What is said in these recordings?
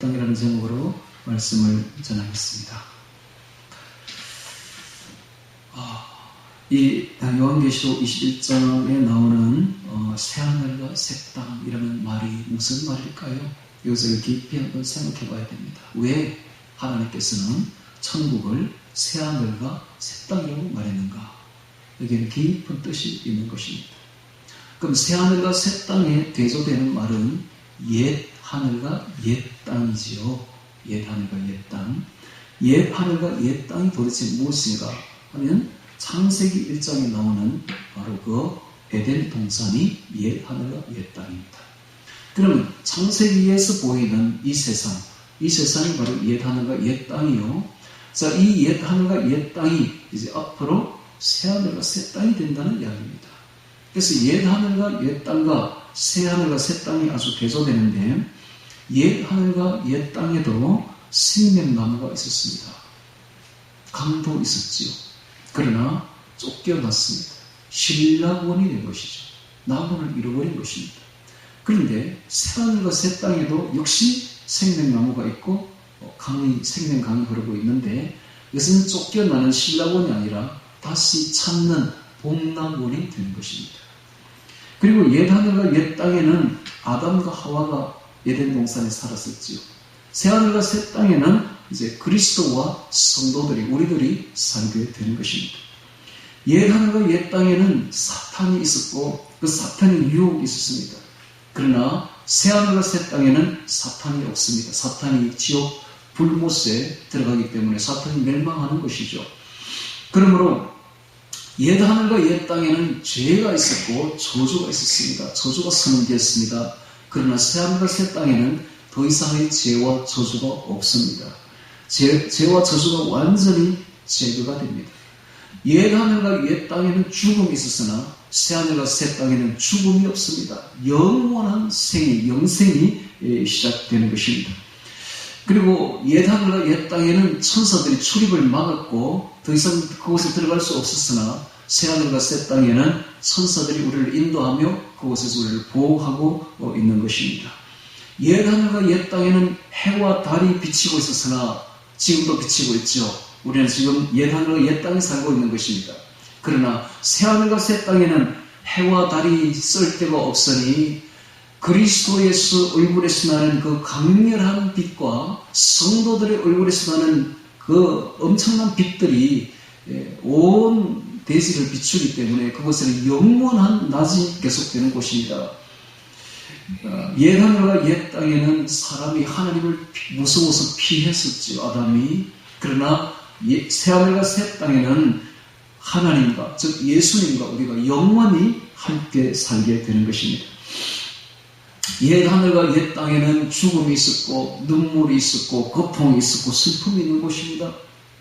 땅이라는 제목으로 말씀을 전하겠습니다. 이 요한계시록 21장에 나오는 새하늘과 새 땅이라는 말이 무슨 말일까요? 이것을 깊이 한번 생각해 봐야 됩니다. 왜 하나님께서는 천국을 새하늘과 새 땅이라고 말했는가? 여기에는 깊은 뜻이 있는 것입니다. 그럼 새하늘과 새 땅에 대조되는 말은 옛 하늘과 옛 땅이지요. 옛 하늘과 옛 땅. 옛 하늘과 옛 땅이 도대체 무엇인가 하면 창세기 1장에 나오는 바로 그 에덴 동산이 옛 하늘과 옛 땅입니다. 그러면 창세기에서 보이는 이 세상이 바로 옛 하늘과 옛 땅이요. 자, 이 옛 하늘과 옛 땅이 이제 앞으로 새 하늘과 새 땅이 된다는 이야기입니다. 그래서 옛 하늘과 옛 땅과 새 하늘과 새 땅이 아주 대조되는데 옛 하늘과 옛 땅에도 생명나무가 있었습니다. 강도 있었지요. 그러나 쫓겨났습니다. 신라원이 된 것이죠. 나무를 잃어버린 것입니다. 그런데 새 하늘과 새 땅에도 역시 생명나무가 있고 생명강이 흐르고 있는데 이것은 쫓겨나는 신라원이 아니라 다시 찾는 봄나무원이 되는 것입니다. 그리고 옛 하늘과 옛 땅에는 아담과 하와가 에덴 동산에 살았었지요. 새 하늘과 새 땅에는 이제 그리스도와 성도들이 우리들이 살게 되는 것입니다. 옛 하늘과 옛 땅에는 사탄이 있었고 그 사탄의 유혹이 있었습니다. 그러나 새 하늘과 새 땅에는 사탄이 없습니다. 사탄이 지옥 불못에 들어가기 때문에 사탄이 멸망하는 것이죠. 그러므로 옛 하늘과 옛 땅에는 죄가 있었고 저주가 있었습니다. 저주가 선언되었습니다. 그러나 새 하늘과 새 땅에는 더 이상의 죄와 저주가 없습니다. 죄와 저주가 완전히 제거가 됩니다. 옛 하늘과 옛 땅에는 죽음이 있었으나 새 하늘과 새 땅에는 죽음이 없습니다. 영원한 영생이 시작되는 것입니다. 그리고 옛 하늘과 옛 땅에는 천사들이 출입을 막았고 더 이상 그곳에 들어갈 수 없었으나 새 하늘과 새 땅에는 천사들이 우리를 인도하며 그곳에서 우리를 보호하고 있는 것입니다. 옛 하늘과 옛 땅에는 해와 달이 비치고 있었으나 지금도 비치고 있죠. 우리는 지금 옛 하늘과 옛 땅에 살고 있는 것입니다. 그러나 새 하늘과 새 땅에는 해와 달이 쓸 데가 없으니 그리스도의 얼굴에서 나는 그 강렬한 빛과 성도들의 얼굴에서 나는 그 엄청난 빛들이 온 대지를 비추기 때문에 그곳에는 영원한 낮이 계속되는 곳입니다. 옛 하늘과 옛 땅에는 사람이 하나님을 무서워서 피했었죠. 아담이. 그러나 새 하늘과 새 땅에는 하나님과 즉 예수님과 우리가 영원히 함께 살게 되는 것입니다. 옛 하늘과 옛 땅에는 죽음이 있었고 눈물이 있었고 고통이 있었고 슬픔이 있는 곳입니다.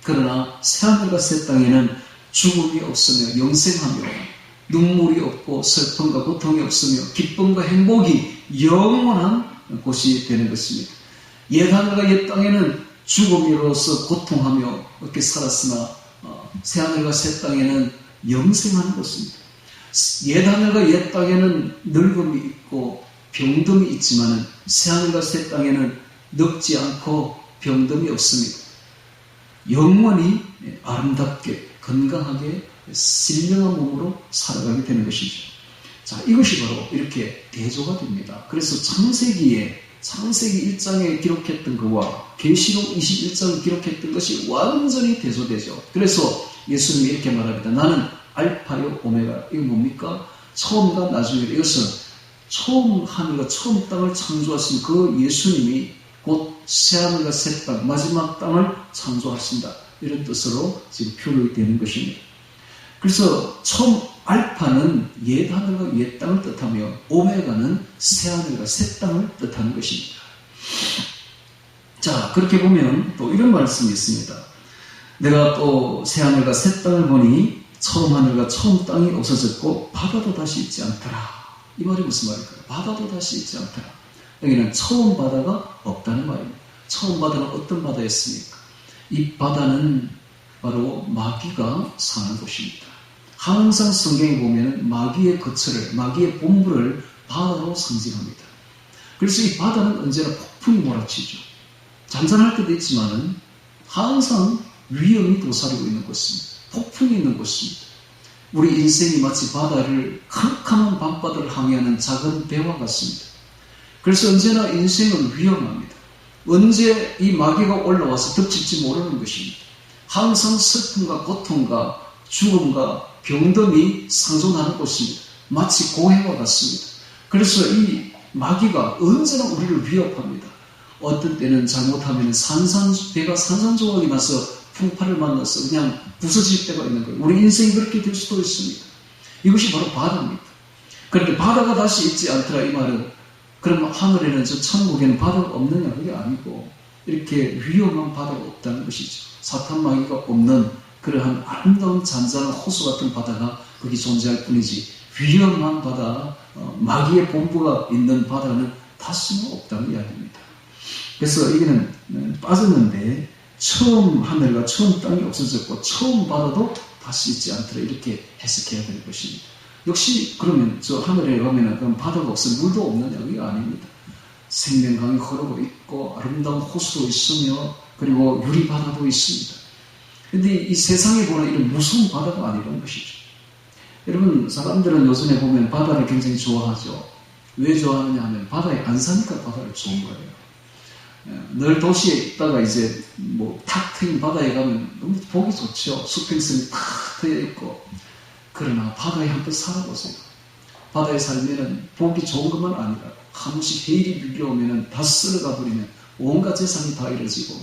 그러나 새 하늘과 새 땅에는 죽음이 없으며 영생하며 눈물이 없고 슬픔과 고통이 없으며 기쁨과 행복이 영원한 곳이 되는 것입니다. 옛 하늘과 옛 땅에는 죽음으로서 고통하며 이렇게 살았으나 새 하늘과 새 땅에는 영생하는 곳입니다. 옛 하늘과 옛 땅에는 늙음이 있고 병듦이 있지만 새 하늘과 새 땅에는 늙지 않고 병듦이 없습니다. 영원히 아름답게 건강하게 신령한 몸으로 살아가게 되는 것이죠. 자, 이것이 바로 이렇게 대조가 됩니다. 그래서 창세기 1장에 기록했던 것과 계시록 21장에 기록했던 것이 완전히 대조되죠. 그래서 예수님이 이렇게 말합니다. 나는 알파요 오메가. 이거 뭡니까? 처음과 나중이다. 이것은 처음 하늘과 처음 땅을 창조하신 그 예수님이 곧 새하늘과 새 땅, 마지막 땅을 창조하신다. 이런 뜻으로 지금 표현이 되는 것입니다. 그래서 처음 알파는 옛 하늘과 옛 땅을 뜻하며 오메가는 새 하늘과 새 땅을 뜻하는 것입니다. 자, 그렇게 보면 또 이런 말씀이 있습니다. 내가 또 새 하늘과 새 땅을 보니 처음 하늘과 처음 땅이 없어졌고 바다도 다시 있지 않더라. 이 말이 무슨 말일까요? 바다도 다시 있지 않더라. 여기는 처음 바다가 없다는 말입니다. 처음 바다는 어떤 바다였습니까? 이 바다는 바로 마귀가 사는 곳입니다. 항상 성경에 보면 마귀의 거처를, 마귀의 본부를 바다로 상징합니다. 그래서 이 바다는 언제나 폭풍이 몰아치죠. 잔잔할 때도 있지만은 항상 위험이 도사리고 있는 곳입니다. 폭풍이 있는 곳입니다. 우리 인생이 마치 바다를 캄캄한 밤바다를 항해하는 작은 배와 같습니다. 그래서 언제나 인생은 위험합니다. 언제 이 마귀가 올라와서 덮칠지 모르는 것입니다. 항상 슬픔과 고통과 죽음과 병듦이 상존하는 곳입니다. 마치 고해와 같습니다. 그래서 이 마귀가 언제나 우리를 위협합니다. 어떤 때는 잘못하면 배가 산산조각이 나서 풍파를 만나서 그냥 부서질 때가 있는 거예요. 우리 인생이 그렇게 될 수도 있습니다. 이것이 바로 바다입니다. 그런데 바다가 다시 있지 않더라 이 말은 그럼 하늘에는 저 천국에는 바다가 없느냐 그게 아니고 이렇게 위험한 바다가 없다는 것이죠. 사탄 마귀가 없는 그러한 아름다운 잔잔한 호수 같은 바다가 거기 존재할 뿐이지 위험한 바다, 마귀의 본부가 있는 바다는 다시는 없다는 이야기입니다. 그래서 여기는 빠졌는데 처음 하늘과 처음 땅이 없어졌고 처음 바다도 다시 있지 않더라 이렇게 해석해야 될 것입니다. 역시 그러면 저 하늘에 가면 그럼 바다가 없어 물도 없느냐 그게 아닙니다. 생명강이 흐르고 있고 아름다운 호수도 있으며 그리고 유리바다도 있습니다. 그런데 이 세상에 보는 이런 무서운 바다가 아니라는 것이죠. 여러분 사람들은 요즘에 보면 바다를 굉장히 좋아하죠. 왜 좋아하느냐 하면 바다에 안 사니까 바다를 좋은 거예요. 늘 도시에 있다가 이제 탁 트인 바다에 가면 너무 보기 좋죠. 수평선이 탁 트여 있고. 그러나 바다에 한번 살아보세요. 바다에 살면은 보기 좋은 것만 아니라 한 번씩 회일이 밀려오면은 다 쓸어가 버리면 온갖 재산이 다 잃어지고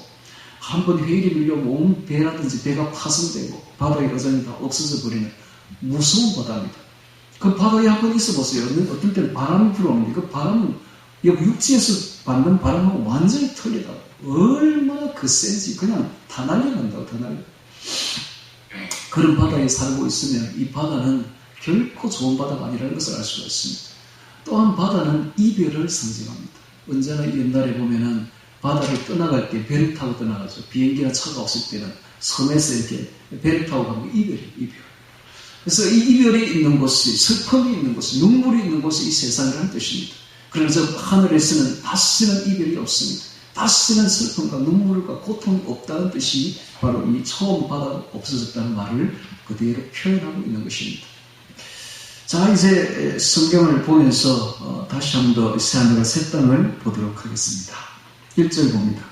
한번 회일이 밀려오면 온 배라든지 배가 파손되고 바다의 여전히 다 없어져 버리는 무서운 바다입니다. 그 바다에 한번 있어 보세요. 어떤 때는 바람이 불어오는데 그 바람은 여기 육지에서 받는 바람하고 완전히 틀리다. 얼마나 거센지 그냥 다 날려간다고 다 날려. 그런 바다에 살고 있으면 이 바다는 결코 좋은 바다가 아니라는 것을 알 수가 있습니다. 또한 바다는 이별을 상징합니다. 언제나 옛날에 보면은 바다를 떠나갈 때 배를 타고 떠나가죠. 비행기나 차가 없을 때는 섬에서 이렇게 배를 타고 가면 이별이에요. 이별. 그래서 이 이별이 있는 곳이 슬픔이 있는 곳이 눈물이 있는 곳이 이 세상이라는 뜻입니다. 그래서 하늘에서는 다시는 이별이 없습니다. 다시는 슬픔과 눈물과 고통이 없다는 뜻이 바로 이 처음 바다가 없어졌다는 말을 그대로 표현하고 있는 것입니다. 자, 이제 성경을 보면서 다시 한 번 더 새하늘과 새 땅을 보도록 하겠습니다. 1절 봅니다.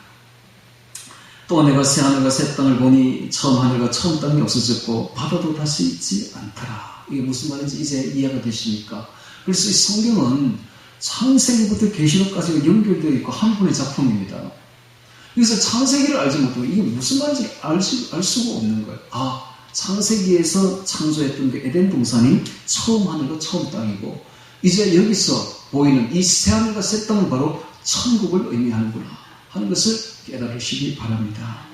또 내가 새하늘과 새 땅을 보니 처음 하늘과 처음 땅이 없어졌고 바다도 다시 있지 않더라. 이게 무슨 말인지 이제 이해가 되십니까? 그래서 이 성경은 창세기부터 계시록까지 연결되어 있고 한 분의 작품입니다. 그래서 창세기를 알지 못하면 이게 무슨 말인지 알 수가 없는 거예요. 아, 창세기에서 창조했던 그 에덴 동산이 처음 하늘과 처음 땅이고 이제 여기서 보이는 이 새하늘과 새 땅은 바로 천국을 의미하는구나 하는 것을 깨달으시기 바랍니다.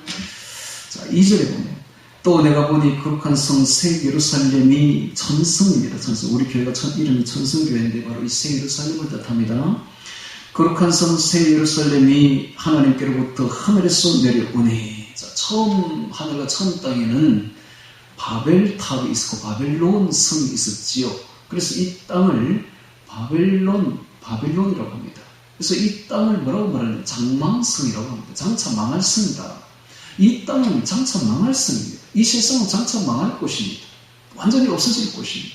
자, 2절에 보면 또 내가 보니 거룩한 성 새 예루살렘이 천성입니다. 천성. 우리 교회가 이름이 천성교회인데 바로 이 새 예루살렘을 뜻합니다. 거룩한 성 새 예루살렘이 하나님께로부터 하늘에서 내려오니. 자, 처음 하늘과 처음 땅에는 바벨탑이 있었고 바벨론 성이 있었지요. 그래서 이 땅을 바벨론이라고 합니다. 그래서 이 땅을 뭐라고 말하냐면 장망성이라고 합니다. 장차 망할 성이다. 이 땅은 장차 망할 성입니다. 이 세상은 장차 망할 곳입니다. 완전히 없어질 곳입니다.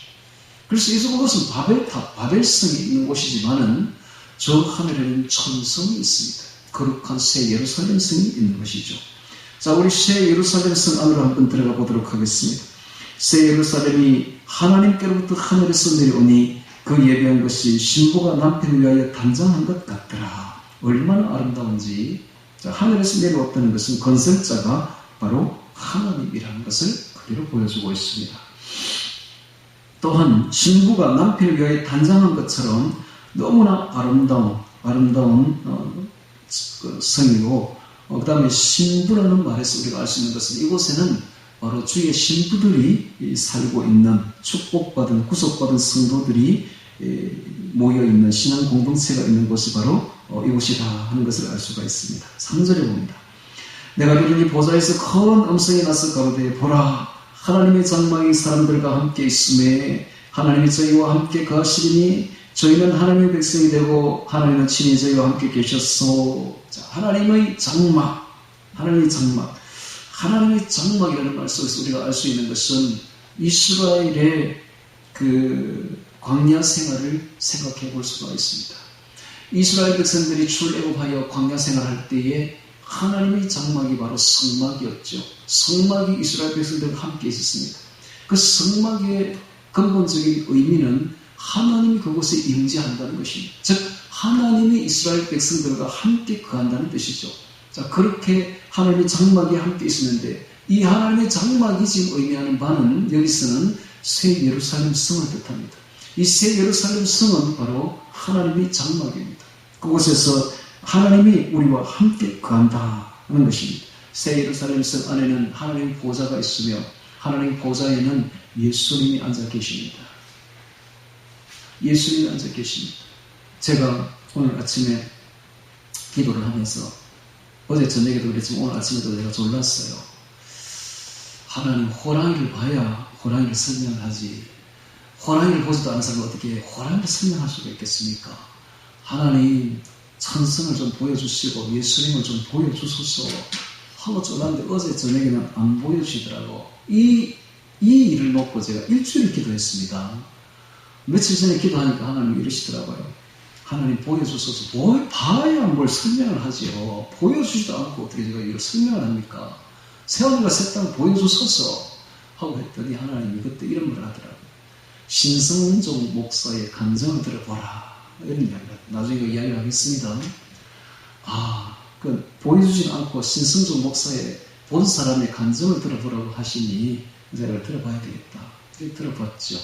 그래서 이것은 바벨탑, 바벨성이 있는 곳이지만은 저 하늘에는 천성이 있습니다. 거룩한 새 예루살렘 성이 있는 것이죠. 자, 우리 새 예루살렘 성 안으로 한번 들어가 보도록 하겠습니다. 새 예루살렘이 하나님께로부터 하늘에서 내려오니 그 예배한 것이 신부가 남편을 위하여 단장한 것 같더라. 얼마나 아름다운지. 자, 하늘에서 내려왔다는 것은 건설자가 바로 하나님이라는 것을 그대로 보여주고 있습니다. 또한 신부가 남편을 위하여 단장한 것처럼 너무나 아름다운 성이고 그 다음에 신부라는 말에서 우리가 알 수 있는 것은 이곳에는 바로 주의 신부들이 살고 있는 축복받은 구속받은 성도들이 모여있는 신앙 공동체가 있는 곳이 바로 이곳이다 하는 것을 알 수가 있습니다. 3절에 봅니다. 내가 들으니 보좌에서 큰 음성이 나서 가로되 보라 하나님의 장막이 사람들과 함께 있음에 하나님이 저희와 함께 거하시리니 저희는 하나님의 백성이 되고 하나님은 친히 저희와 함께 계셨소. 자, 하나님의 장막, 하나님의 장막, 하나님의 장막이라는 말 속에서 우리가 알 수 있는 것은 이스라엘의 그 광야 생활을 생각해 볼 수가 있습니다. 이스라엘 백성들이 출애굽하여 광야 생활할 때에 하나님의 장막이 바로 성막이었죠. 성막이 이스라엘 백성들과 함께 있었습니다. 그 성막의 근본적인 의미는 하나님이 그곳에 임재한다는 것입니다. 즉 하나님이 이스라엘 백성들과 함께 거한다는 뜻이죠. 자, 그렇게 하나님의 장막이 함께 있었는데 이 하나님의 장막이 지금 의미하는 바는 여기서는 새 예루살렘 성을 뜻합니다. 이 새 예루살렘 성은 바로 하나님의 장막입니다. 그곳에서 하나님이 우리와 함께 거한다는 것입니다. 새 예루살렘 성 안에는 하나님의 보좌가 있으며 하나님의 보좌에는 예수님이 앉아 계십니다. 예수님이 앉아 계십니다. 제가 오늘 아침에 기도를 하면서 어제 저녁에도 그랬지만 오늘 아침에도 내가 졸랐어요. 하나님 호랑이를 봐야 호랑이를 설명을 하지. 호랑이를 보지도 않은 사람이 어떻게 호랑이를 설명할 수가 있겠습니까? 하나님 천성을 좀 보여주시고 예수님을 좀 보여주소서 하고 졸랐는데 어제 저녁에는 안 보여주시더라고. 이 일을 놓고 제가 일주일 기도했습니다. 며칠 전에 기도하니까 하나님이 이러시더라고요. 하나님 보여주소서. 봐야 뭘 설명을 하지요. 보여주지도 않고 어떻게 제가 이걸 설명을 합니까? 세월과 새 땅을 보여주소서 하고 했더니 하나님이 그때 이런 말을 하더라고요. 신성민족 목사의 간증을 들어보라. 이런 이야기를 나중에 그 이야기를 하겠습니다. 보여주지 않고 신성민족 목사의 본 사람의 간증을 들어보라고 하시니 제가 들어봐야 되겠다. 들어봤죠.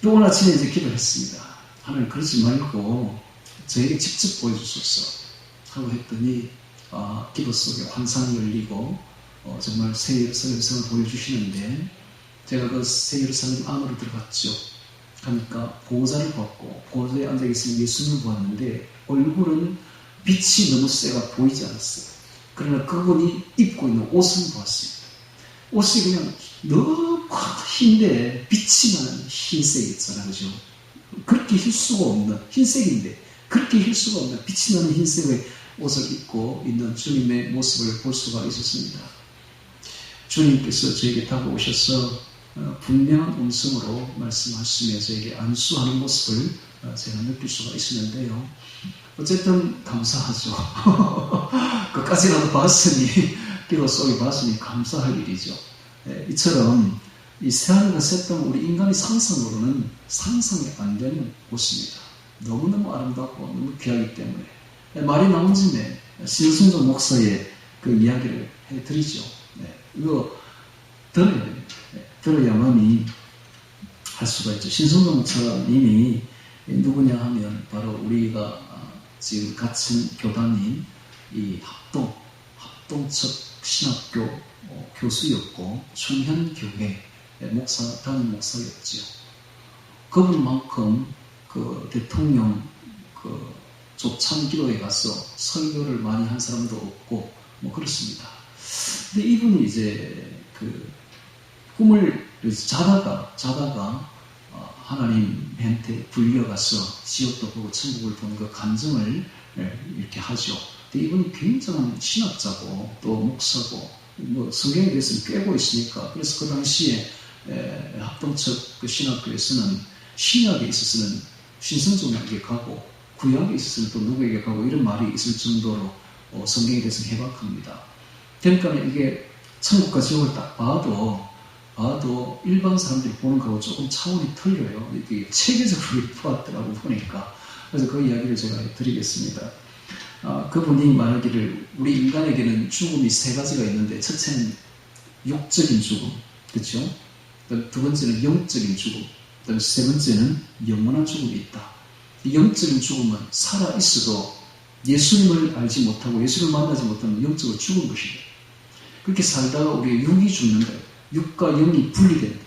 또 오늘 아침에 이제 기도했습니다. 하나님 그러지 말고 저에게 직접 보여주소서 하고 했더니 기도 속에 환상이 열리고 정말 새 예루살렘 성을 보여주시는데 제가 그 새 예루살렘 안으로 들어갔죠. 그러니까 보호자를 봤고 보호자에 앉아계신 예수님을 보았는데 얼굴은 빛이 너무 세가 보이지 않았어요. 그러나 그분이 입고 있는 옷은 보았습니다. 옷이 그냥 너무 흰데 빛이 나는 흰색 있잖아요. 그죠? 그렇게 힐 수가 없는 흰색인데 그렇게 힐 수가 없는 빛이 나는 흰색의 옷을 입고 있는 주님의 모습을 볼 수가 있었습니다. 주님께서 저에게 다가오셔서 분명한 음성으로 말씀하시며 저에게 안수하는 모습을 제가 느낄 수가 있었는데요. 어쨌든 감사하죠. 그까지라도 봤으니 기도 속에 봤으니 감사할 일이죠. 이처럼 이 새하늘과 새 땅은 우리 인간의 상상으로는 상상이 안 되는 곳입니다. 너무너무 아름답고 너무 귀하기 때문에 말이 나온 김에 신승종 목사의 그 이야기를 해드리죠. 이거 들어야 됩니다. 들어야만이 할 수가 있죠. 신승종 목사님이 누구냐 하면 바로 우리가 지금 같은 교단인 이 합동측 신학교 교수였고 청현교회 담임 목사였지요. 그분만큼 그 대통령 그 조참기도에 가서 설교를 많이 한 사람도 없고 뭐 그렇습니다. 근데 이분이 이제 그 꿈을 자다가 하나님한테 불려가서 지옥도 보고 천국을 보는 그 감정을 이렇게 하죠. 근데 이분이 굉장한 신학자고 또 목사고 뭐 성경에 대해서는 꿰고 있으니까 그래서 그 당시에 합동측 그 신학교에서는 신약에 있어서는 신성종에게 가고 구약에 있어서는 또 누구에게 가고 이런 말이 있을 정도로 성경에 대해서는 해박합니다. 그러니까 이게 천국과 지옥을 딱 봐도 일반 사람들이 보는 거하고 조금 차원이 틀려요. 이게 체계적으로 보았더라고 보니까. 그래서 그 이야기를 제가 드리겠습니다. 그분이 말하기를 우리 인간에게는 죽음이 세 가지가 있는데 첫째는 육적인 죽음, 그렇죠? 두 번째는 영적인 죽음, 세 번째는 영원한 죽음이 있다. 이 영적인 죽음은 살아있어도 예수님을 알지 못하고 예수를 만나지 못하면 영적으로 죽은 것이다. 그렇게 살다가 우리의 육이 죽는 거예요. 육과 영이 분리된다.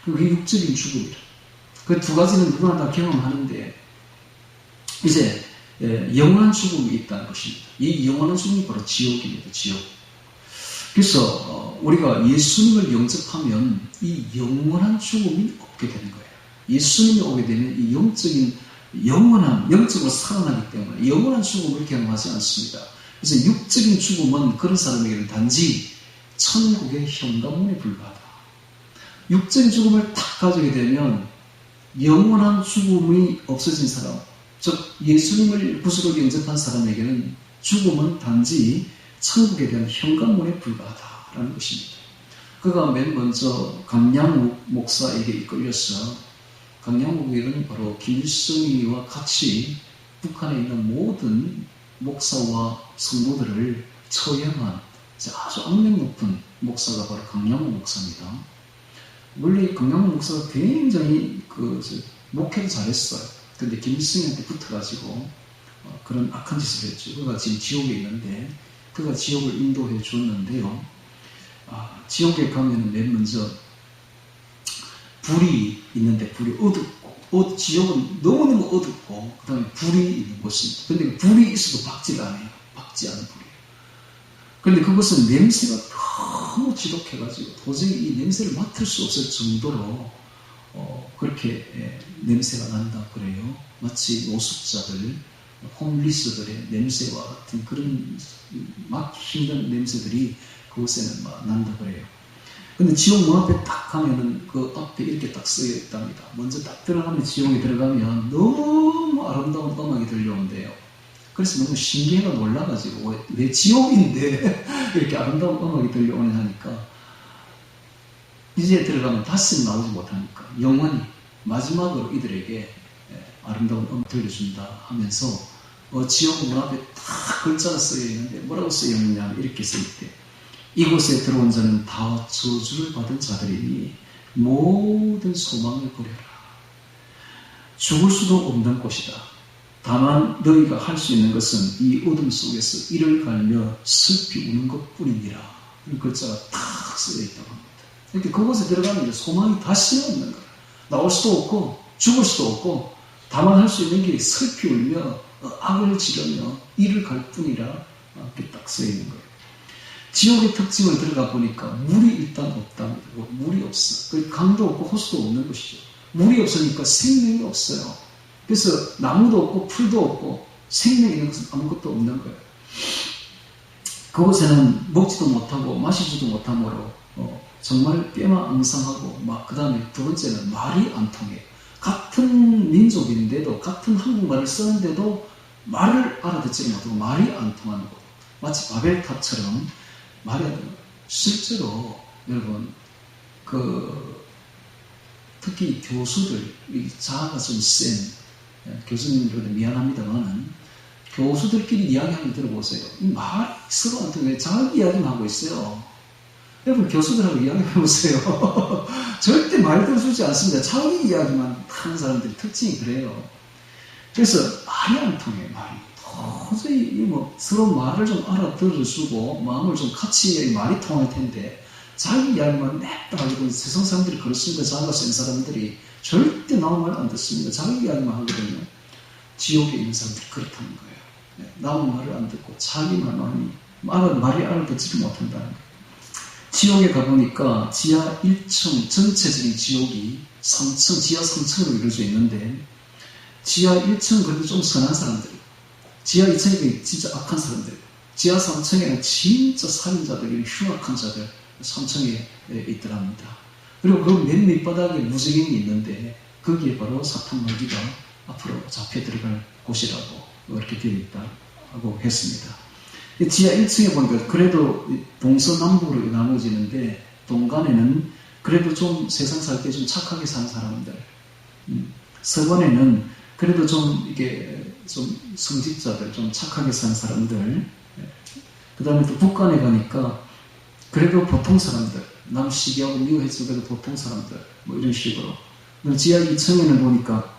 그게 육적인 죽음이다. 그 두 가지는 누구나 다 경험하는데 이제 영원한 죽음이 있다는 것입니다. 이 영원한 죽음이 바로 지옥입니다. 지옥. 그래서 우리가 예수님을 영접하면 이 영원한 죽음이 없게 되는 거예요. 예수님이 오게 되면 이 영적인 영원한, 영적으로 살아나기 때문에 영원한 죽음을 경험하지 않습니다. 그래서 육적인 죽음은 그런 사람에게는 단지 천국의 현관문에 불과하다. 육적인 죽음을 딱 가지게 되면 영원한 죽음이 없어진 사람, 즉 예수님을 구주로 영접한 사람에게는 죽음은 단지 천국에 대한 현관문에 불과하다라는 것입니다. 그가 맨 먼저 강양욱 목사에게 이끌려서, 강양욱에는 바로 김일성이와 같이 북한에 있는 모든 목사와 성도들을 처형한 아주 악명 높은 목사가 바로 강양욱 목사입니다. 원래 강양욱 목사가 굉장히 목회도 잘했어요. 근데 김일성한테 붙어가지고 그런 악한 짓을 했죠. 그가 지금 지옥에 있는데, 그가 지옥을 인도해 줬는데요. 지옥에 가면 맨 먼저 불이 있는데, 불이 어둡고, 지옥은 너무너무 어둡고, 그 다음에 불이 있는 곳입니다. 근데 불이 있어도 박지가 않아요. 박지 않은 불이에요. 그런데 그것은 냄새가 너무 지독해가지고 도저히 이 냄새를 맡을 수 없을 정도로 그렇게 냄새가 난다 그래요. 마치 노숙자들, 홈리스들의 냄새와 같은 그런 막 힘든 냄새들이 그곳에는 막 난다 그래요. 근데 지옥 문 앞에 딱 가면은 그 앞에 이렇게 딱 쓰여 있답니다. 먼저 딱 들어가면, 지옥에 들어가면 너무 아름다운 음악이 들려온대요. 그래서 너무 신기해가 놀라가지고, 왜 지옥인데 이렇게 아름다운 음악이 들려오냐 하니까, 이제 들어가면 다시는 나오지 못하니까 영원히 마지막으로 이들에게 아름다운 음악 들려준다 하면서 지옥 문 앞에 딱 글자가 쓰여 있는데, 뭐라고 쓰여 있느냐 이렇게 써 있대. 이곳에 들어온 자는 다 저주를 받은 자들이니 모든 소망을 버려라. 죽을 수도 없는 곳이다. 다만 너희가 할 수 있는 것은 이 어둠 속에서 이를 갈며 슬피 우는 것뿐이니라. 이 글자가 딱 쓰여 있다고 합니다. 이렇게 그곳에 들어가면 소망이 다시는 없는 거예요. 나올 수도 없고 죽을 수도 없고, 다만 할 수 있는 게 슬피 울며 악을 지르며 이를 갈 뿐이라. 이렇게 딱 쓰여 있는 거예요. 지옥의 특징을 들어가 보니까 물이 일단 없답니다. 물이 없어. 강도 없고 호수도 없는 것이죠. 물이 없으니까 생명이 없어요. 그래서 나무도 없고 풀도 없고 생명이 있는 것은 아무것도 없는 거예요. 그곳에는 먹지도 못하고 마시지도 못하므로 정말 뼈마앙상하고, 그 다음에 두 번째는 말이 안 통해요. 같은 민족인데도, 같은 한국말을 쓰는데도 말을 알아듣지 못하고 말이 안 통하는 것. 마치 바벨탑처럼 말이 안 통하는 거예요. 실제로 여러분, 특히 교수들, 자아가 좀 센 교수님들한테 미안합니다만은, 교수들끼리 이야기하는 거 들어보세요. 이 말이 서로 안 통해. 자기 이야기만 하고 있어요. 여러분, 교수들하고 이야기해보세요. 절대 말 들어주지 않습니다. 자기 이야기만 하는 사람들이 특징이 그래요. 그래서 말이 안 통해요, 말이. 도저히 서로 말을 좀 알아들어주고 마음을 좀 같이 해야 말이 통할 텐데, 자기 이야기만 냅다 가지고, 세상 사람들이 그렇습니다. 자기가 센 사람들이 절대 남의 말 안 듣습니다. 자기 이야기만 하거든요. 지옥에 있는 사람들이 그렇다는 거예요. 남의 말을 안 듣고 자기 말이 알아듣지를 못한다는 거예요. 지옥에 가보니까 지하 1층, 전체적인 지옥이 3층, 지하 3층으로 이루어져 있는데, 지하 1층은 그래도 좀 선한 사람들, 지하 2층이 진짜 악한 사람들, 지하 3층에는 진짜 살인자들, 흉악한 자들 3층에 있더랍니다. 그리고 그 맨 밑바닥에 무적인이 있는데, 거기에 바로 사탄 마귀가 앞으로 잡혀 들어갈 곳이라고 이렇게 되어 있다고 했습니다. 지하 1층에 보니까 그래도 동서남북으로 나눠지는데, 동간에는 그래도 좀 세상 살 때 좀 착하게 사는 사람들, 서번에는 그래도 좀 성직자들, 좀 착하게 사는 사람들, 그 다음에 또 북간에 가니까 그래도 보통 사람들, 남시기하고 미국에서도 보통 사람들, 이런 식으로. 지하 2층에는 보니까,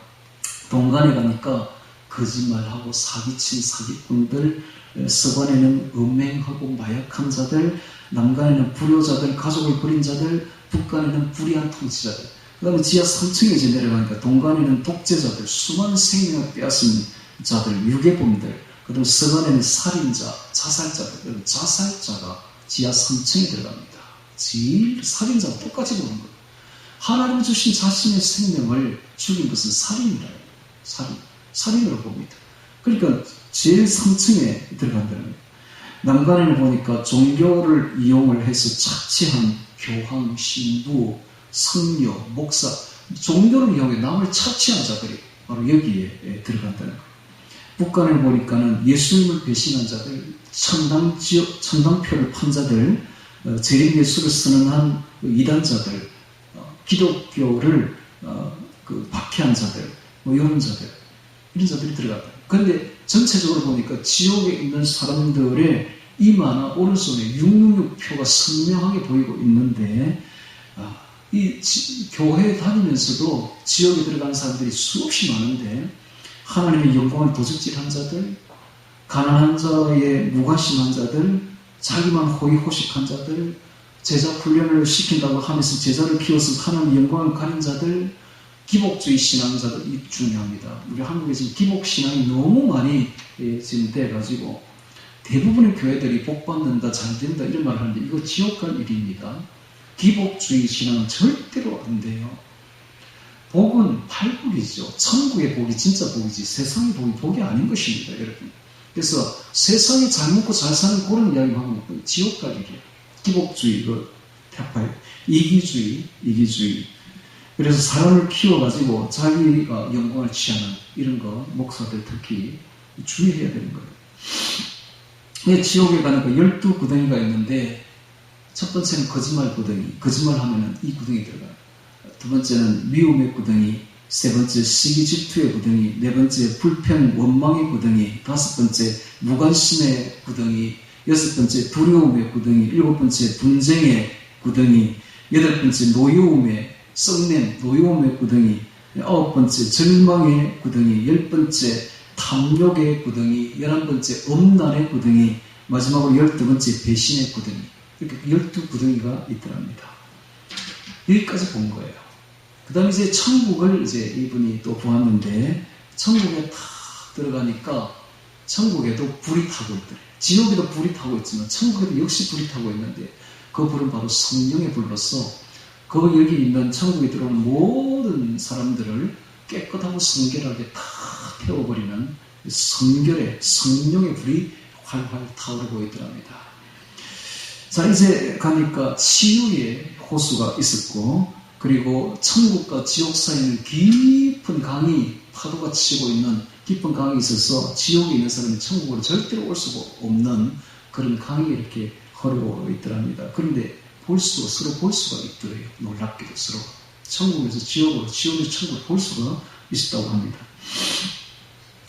동간에 가니까 거짓말하고 사기친 사기꾼들, 서간에는 음행하고 마약한 자들, 남간에는 불효자들, 가족을 버린 자들, 북간에는 불의한 통치자들, 그 다음에 지하 3층에 이제 내려가니까 동간에는 독재자들, 수많은 생명을 빼앗은 자들, 유괴범들, 그 다음에 서간에는 살인자, 자살자들, 자살자가 지하 3층에 들어갑니다. 제일 살인자와 똑같이 보는 거예요. 하나님 주신 자신의 생명을 죽인 것은 살인이라요. 살인으로 봅니다. 그러니까 제일 3층에 들어간다는 거예요. 난간에 보니까 종교를 이용을 해서 착취한 교황, 신부, 성녀, 목사, 종교를 이용해 남을 착취한 자들이 바로 여기에 들어간다는 거예요. 북한을 보니까는 예수님을 배신한 자들, 천당표를 판 자들, 재림예수를 선언한 이단자들, 기독교를 박해한 자들, 이런 자들이 들어갔다. 그런데 전체적으로 보니까 지옥에 있는 사람들의 이마나 오른손에 666표가 선명하게 보이고 있는데, 이 교회에 다니면서도 지옥에 들어가는 사람들이 수없이 많은데, 하나님의 영광을 도적질한 자들, 가난한 자에 무관심한 자들, 자기만 호의호식한 자들, 제자 훈련을 시킨다고 하면서 제자를 키워서 하나님의 영광을 가린 자들, 기복주의 신앙자들이 중요합니다. 우리 한국에 지금 기복신앙이 너무 많이 지금 돼가지고 대부분의 교회들이 복받는다, 잘된다 이런 말을 하는데 이거 지옥 갈 일입니다. 기복주의 신앙은 절대로 안 돼요. 복은 팔복이죠. 천국의 복이 진짜 복이지 세상의 복이 아닌 것입니다, 여러분. 그래서 세상에 잘 먹고 잘 사는 그런 이야기만 하면 지옥 갈 일이에요. 기복주의, 이기주의. 그래서 사람을 키워가지고 자기가 영광을 취하는 이런 거 목사들 특히 주의해야 되는 거예요. 지옥에 가니까 12구덩이가 있는데 첫 번째는 거짓말 구덩이. 거짓말하면 이 구덩이 들어가요. 두 번째는 미움의 구덩이, 세 번째 시기 질투의 구덩이, 네 번째 불평 원망의 구덩이, 다섯 번째 무관심의 구덩이, 여섯 번째 두려움의 구덩이, 일곱 번째 분쟁의 구덩이, 여덟 번째 노여움의 구덩이, 아홉 번째 절망의 구덩이, 열 번째 탐욕의 구덩이, 11번째 엄란의 구덩이, 마지막으로 12번째 배신의 구덩이. 이렇게 12구덩이가 있더랍니다. 여기까지 본 거예요. 그 다음에 이제 천국을 이제 이분이 또 보았는데, 천국에 탁 들어가니까 천국에도 불이 타고 있더래요. 지옥에도 불이 타고 있지만 천국에도 역시 불이 타고 있는데 그 불은 바로 성령의 불로서 여기 있는 천국에 들어오는 모든 사람들을 깨끗하고 성결하게 다 태워버리는 성령의 불이 활활 타오르고 있더랍니다. 자, 이제 가니까 치유의 호수가 있었고, 그리고 천국과 지옥 사이에는 깊은 강이 파도가 치고 있는 깊은 강이 있어서 지옥에 있는 사람이 천국으로 절대로 올 수가 없는 그런 강이 이렇게 흐르고 있더랍니다. 그런데 서로 볼 수가 있더래요. 놀랍게도 서로. 천국에서 지옥에서 천국을 볼 수가 있었다고 합니다.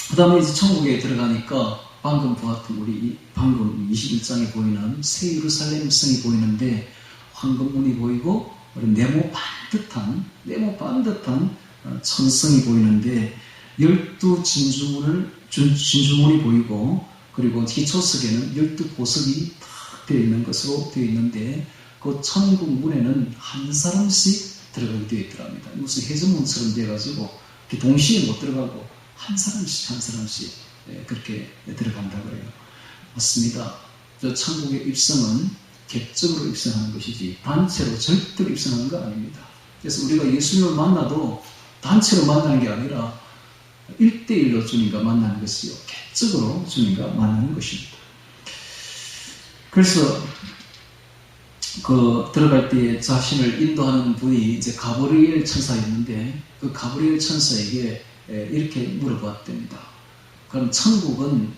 그 다음에 이제 천국에 들어가니까 방금 보았던 방금 21장에 보이는 새 예루살렘 성이 보이는데 황금문이 보이고 네모 반듯한 천성이 보이는데 12진주문이 보이고 그리고 기초석에는 12보석이 탁 되어 있는 것으로 되어 있는데 그 천국 문에는 한 사람씩 들어가게 되어 있더랍니다. 무슨 해전문처럼 되어가지고 동시에 못 들어가고 한 사람씩 그렇게 들어간다 그래요. 맞습니다. 저 천국의 입성은 객적으로 입성하는 것이지 단체로 절대로 입성하는 거 아닙니다. 그래서 우리가 예수님을 만나도 단체로 만나는 게 아니라 1대1로 주님과 만나는 것이요. 객적으로 주님과 만나는 것입니다. 그래서 들어갈 때 자신을 인도하는 분이 이제 가브리엘 천사였는데 그 가브리엘 천사에게 이렇게 물어봤답니다. 그럼 천국은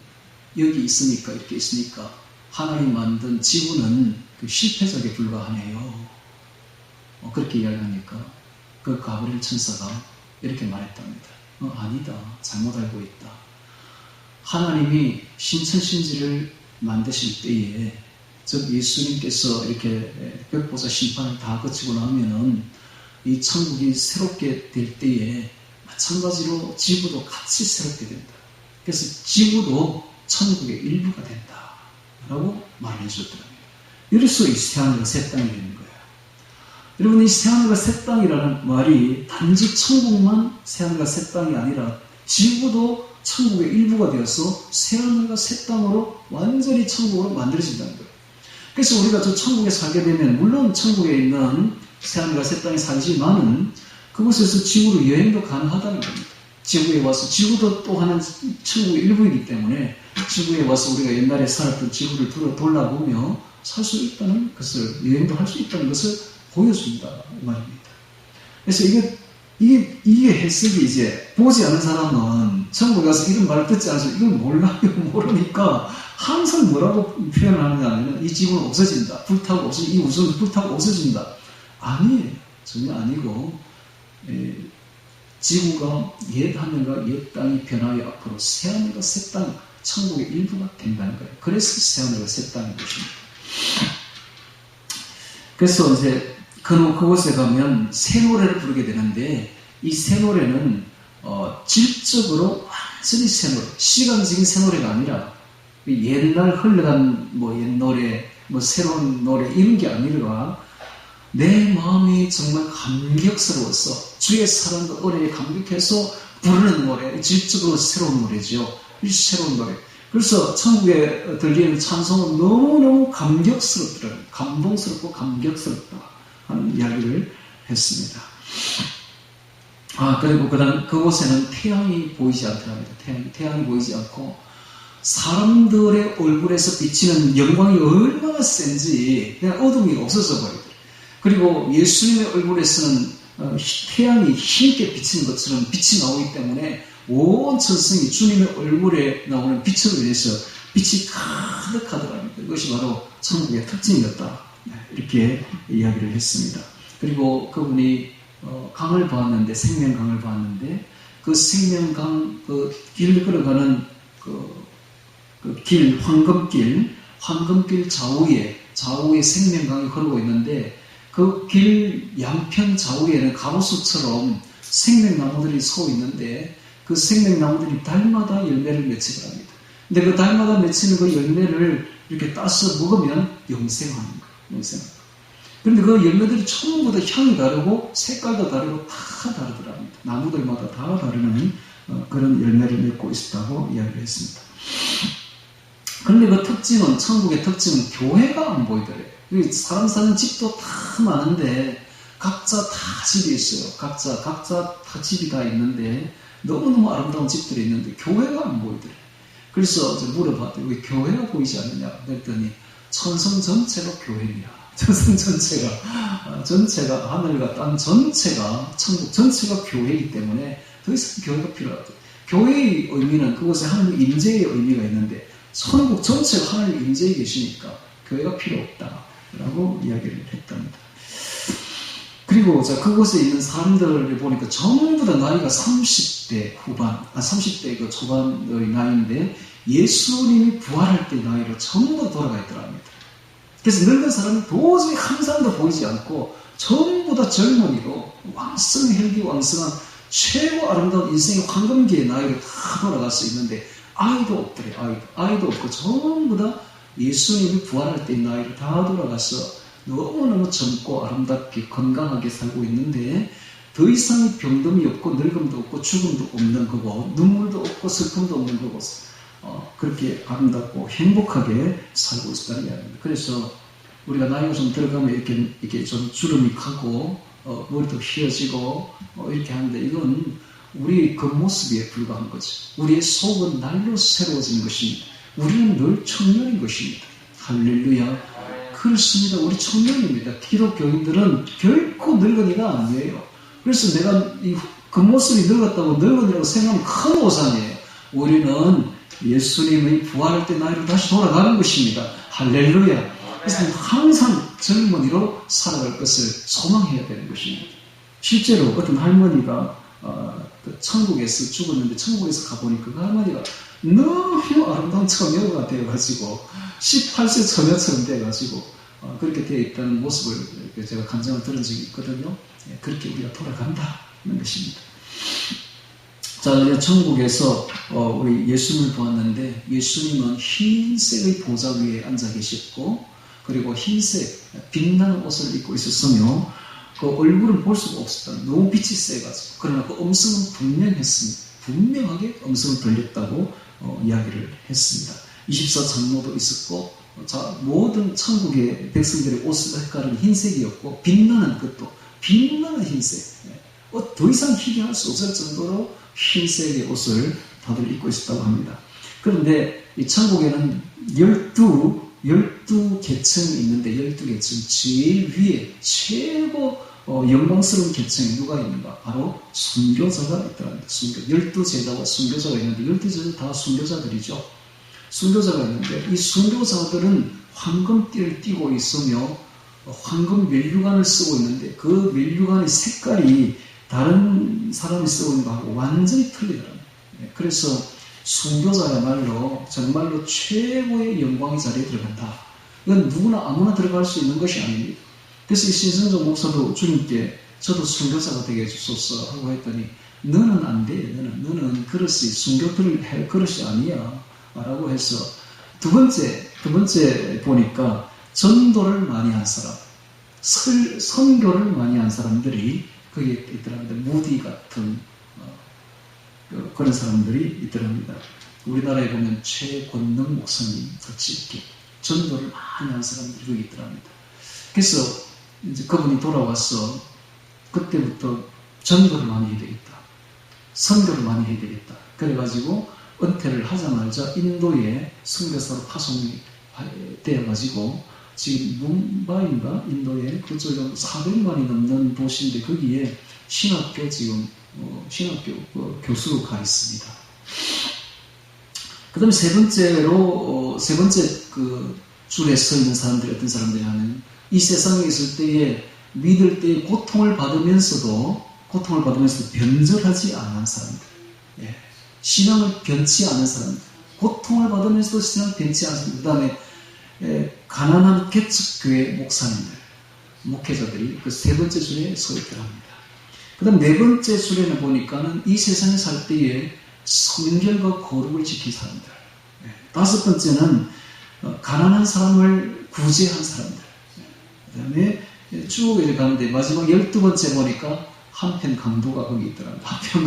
여기 있으니까 이렇게 있으니까 하나님 만든 지구는 실패작에 불과하네요. 그렇게 이야기하니까 그 가브리엘 천사가 이렇게 말했답니다. 아니다. 잘못 알고 있다. 하나님이 신천신지를 만드실 때에 즉 예수님께서 이렇게 백보자 심판을 다 거치고 나면은 이 천국이 새롭게 될 때에 마찬가지로 지구도 같이 새롭게 된다. 그래서 지구도 천국의 일부가 된다. 라고 말을 해주셨더랍니다. 이래서 이 새하늘과 새 땅이 되는 거예요. 여러분, 이 새하늘과 새 땅이라는 말이 단지 천국만 새하늘과 새 땅이 아니라 지구도 천국의 일부가 되어서 새하늘과 새 땅으로 완전히 천국으로 만들어진다는 거예요. 그래서 우리가 저 천국에 살게 되면 물론 천국에 있는 새하늘과 새 땅에 살지만은 그곳에서 지구로 여행도 가능하다는 겁니다. 지구에 와서 지구도 또 하나는 천국의 일부이기 때문에 지구에 와서 우리가 옛날에 살았던 지구를 돌아보며 살 수 있다는 것을, 여행도 할 수 있다는 것을 보여준다 이 말입니다. 그래서 이게 해석이 이제 보지 않은 사람은 천국에 가서 이런 말을 듣지 않아서 이건 몰라요. 모르니까 항상 뭐라고 표현을 하느냐 하면 이 지구는 없어진다. 불타고 없어진다. 이 우주는 불타고 없어진다. 아니에요. 전혀 아니고 지구가 옛 하늘과 옛 땅이 변하여 앞으로 새 하늘과 새 땅, 천국의 일부가 된다는 거예요. 그래서 새 하늘과 새 땅인 것입니다. 그래서 이제 그곳에 가면 새 노래를 부르게 되는데 이 새 노래는 질적으로 완전히 새 노래, 시간적인 새 노래가 아니라 옛날 흘러간 옛 노래, 새로운 노래 이런 게 아니라 내 마음이 정말 감격스러워서 주의 사랑과 은혜에 감격해서 부르는 노래, 질적으로 새로운 노래죠. 이 새로운 노래. 그래서 천국에 들리는 찬송은 너무너무 감격스럽더라고요. 감동스럽고 감격스럽다 하는 이야기를 했습니다. 그리고 그곳에는 태양이 보이지 않더랍니다. 태양이 보이지 않고 사람들의 얼굴에서 비치는 영광이 얼마나 센지 그냥 어둠이 없어져 버리더라고요. 그리고 예수님의 얼굴에서는 태양이 힘있게 비치는 것처럼 빛이 나오기 때문에 온 천성이 주님의 얼굴에 나오는 빛으로 인해서 빛이 가득하더랍니다. 이것이 바로 천국의 특징이었다. 이렇게 이야기를 했습니다. 그리고 그분이 강을 보았는데, 생명강을 보았는데, 그 생명강, 길을 걸어가는 길, 황금길 좌우에 생명강이 흐르고 있는데, 그 길 양편 좌우에는 가로수처럼 생명나무들이 서 있는데, 그 생명나무들이 달마다 열매를 맺히더랍니다. 근데 그 달마다 맺히는 그 열매를 이렇게 따서 먹으면 영생하는 거예요. 그런데 그 열매들이 전부 다 향이 다르고 색깔도 다르고 다 다르더랍니다. 나무들마다 다 다르는 그런 열매를 맺고 있었다고 이야기를 했습니다. 그런데 그 특징은, 천국의 특징은 교회가 안 보이더래요. 사람 사는 집도 다 많은데 각자 다 집이 있어요. 각자 다 집이 다 있는데 너무너무 아름다운 집들이 있는데 교회가 안 보이더래요. 그래서 물어봤더니 왜 교회가 보이지 않느냐 그랬더니 천성 전체가 교회냐. 천성 전체가 하늘과 땅 전체가, 천국 전체가 교회이기 때문에 더 이상 교회가 필요하다. 교회의 의미는 그곳에 하나님 임재의 의미가 있는데 천국 전체가 하나님 임재에 계시니까 교회가 필요 없다라고 이야기를 했답니다. 그리고 그곳에 있는 사람들을 보니까 전부 다 나이가 30대 후반, 30대 그 초반의 나이인데 예수님이 부활할 때 나이로 전부 다 돌아가 있더랍니다. 그래서 늙은 사람이 도저히 한 사람도 보이지 않고 전부 다 젊은이로 혈기왕성한 최고 아름다운 인생의 황금기의 나이로 다 돌아갈 수 있는데 아이도 없더래요. 아이도 없고 전부 다 예수님이 부활할 때의 나이로 다 돌아가서 너무너무 젊고 아름답게 건강하게 살고 있는데 더 이상의 병듦이 없고 늙음도 없고 죽음도 없는 그곳, 눈물도 없고 슬픔도 없는 그곳, 그렇게 아름답고 행복하게 살고 있다는 이야기입니다. 그래서 우리가 나이가 좀 들어가면 이렇게 좀 주름이 가고 머리도 휘어지고 이렇게 하는데 이건 우리의 겉모습에 불과한 거죠. 우리의 속은 날로 새로워지는 것입니다. 우리는 늘 청년인 것입니다. 할렐루야. 그렇습니다. 우리 청년입니다. 기독교인들은 결코 늙은이가 아니에요. 그래서 내가 이 겉모습이 늙었다고 늙은이라고 생각하면 큰 오산이에요. 우리는 예수님의 부활할 때 나이로 다시 돌아가는 것입니다. 할렐루야. 그래서 항상 젊은이로 살아갈 것을 소망해야 되는 것입니다. 실제로 어떤 할머니가 천국에서 죽었는데 천국에서 가보니까 그 할머니가 너무 아름다운 처녀가 되어가지고 18세 처녀처럼 되어가지고 그렇게 되어 있다는 모습을 제가 간증을 들은 적이 있거든요. 그렇게 우리가 돌아간다는 것입니다. 자, 이제 천국에서 우리 예수님을 보았는데 예수님은 흰색의 보좌 위에 앉아 계셨고 그리고 흰색 빛나는 옷을 입고 있었으며 그 얼굴은 볼 수가 없었다. 너무 빛이 세가지고. 그러나 그 음성은 분명했습니다. 분명하게 음성을 들렸다고 이야기를 했습니다. 24장로도 있었고 자, 모든 천국의 백성들의 옷 색깔은 흰색이었고 빛나는 것도 빛나는 흰색. 더 이상 희귀할 수 없을 정도로 흰색의 옷을 다들 입고 있었다고 합니다. 그런데 이 천국에는 12계층이 있는데 12계층 제일 위에 최고 영광스러운 계층이 누가 있는가? 바로 순교자가 있더랍니다. 12제자와 순교자가 있는데 12제자 다 순교자들이죠. 순교자가 있는데 이 순교자들은 황금띠를 띠고 있으며 황금 면류관을 쓰고 있는데 그 면류관의 색깔이 다른 사람이 쓰고 있는 거하고 완전히 틀리더랍니다. 그래서 순교자야말로 정말로 최고의 영광의 자리에 들어간다. 이건 누구나 아무나 들어갈 수 있는 것이 아닙니다. 그래서 이 신성정 목사도 주님께 저도 순교자가 되게 해주소서 하고 했더니 너는 안 돼. 너는 그릇이 순교를 할 그릇이 아니야. 라고 해서 두 번째 보니까 전도를 많이 한 사람, 선교를 많이 한 사람들이 거기에 있더랍니다. 무디 같은 그런 사람들이 있더랍니다. 우리나라에 보면 최권능 목사님 같이 이렇게 전도를 많이 한 사람들이 거기 있더랍니다. 그래서 이제 그분이 돌아와서 그때부터 전도를 많이 해야 되겠다. 선교를 많이 해야 되겠다. 그래가지고 은퇴를 하자마자 인도에 선교사로 파송이 되어가지고 지금 뭄바이인가 인도에 그쪽에 400만이 넘는 도시인데 거기에 신학교 신학교 교수로 가 있습니다. 그 다음에 세 번째 그 줄에 서 있는 사람들이 어떤 사람들이 하면 이 세상에 있을 때에 믿을 때에 고통을 받으면서도 변절하지 않은 사람들. 예. 신앙을 변치 않은 사람들. 고통을 받으면서도 신앙을 변치 않은 사람들. 그 다음에 가난한 개척교회 목사님들, 목회자들이 그 세 번째 줄에 서 있더랍니다. 그 다음 네 번째 줄에는 보니까는 이 세상에 살 때에 성결과 거룩을 지킨 사람들. 다섯 번째는 가난한 사람을 구제한 사람들. 그 다음에 쭉 이렇게 가는데 마지막 12번째 보니까 한편 강도가 거기 있더랍니다. 한편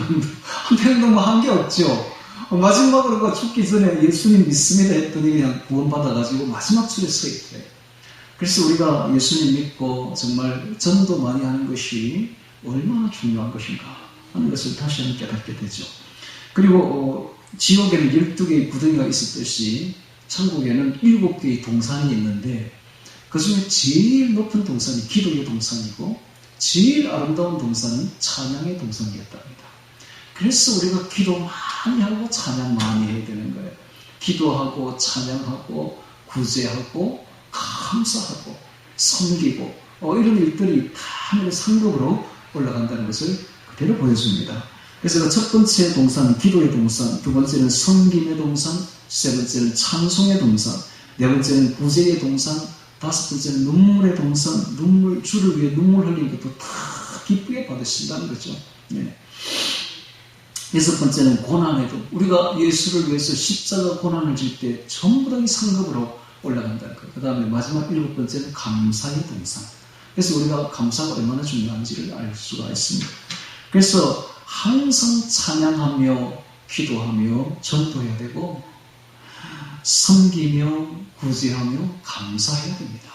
강도 뭐 한 게 없죠. 마지막으로 죽기 전에 예수님 믿습니다 했더니 그냥 구원받아가지고 마지막 줄에 서 있대요. 그래서 우리가 예수님 믿고 정말 전도 많이 하는 것이 얼마나 중요한 것인가 하는 것을 다시 한번 깨닫게 되죠. 그리고 지옥에는 12개의 구덩이가 있었듯이 천국에는 7개의 동산이 있는데 그 중에 제일 높은 동산이 기도의 동산이고 제일 아름다운 동산은 찬양의 동산이었답니다. 그래서 우리가 기도 많이 하고 찬양 많이 해야 되는 거예요. 기도하고 찬양하고 구제하고 감사하고 섬기고 이런 일들이 다 하늘의 상급으로 올라간다는 것을 그대로 보여줍니다. 그래서 첫 번째 동산, 기도의 동산, 두 번째는 섬김의 동산, 세 번째는 찬송의 동산, 네 번째는 구제의 동산, 다섯 번째는 눈물의 동산, 주를 위해 눈물 흘린 것도 다 기쁘게 받으신다는 거죠. 네. 여섯 번째는 고난에도 우리가 예수를 위해서 십자가 고난을 질 때 전부 다 이 상급으로 올라간다는 것. 그 다음에 마지막 일곱 번째는 감사의 동산. 그래서 우리가 감사가 얼마나 중요한지를 알 수가 있습니다. 그래서 항상 찬양하며 기도하며 전도해야 되고 섬기며 구제하며 감사해야 됩니다.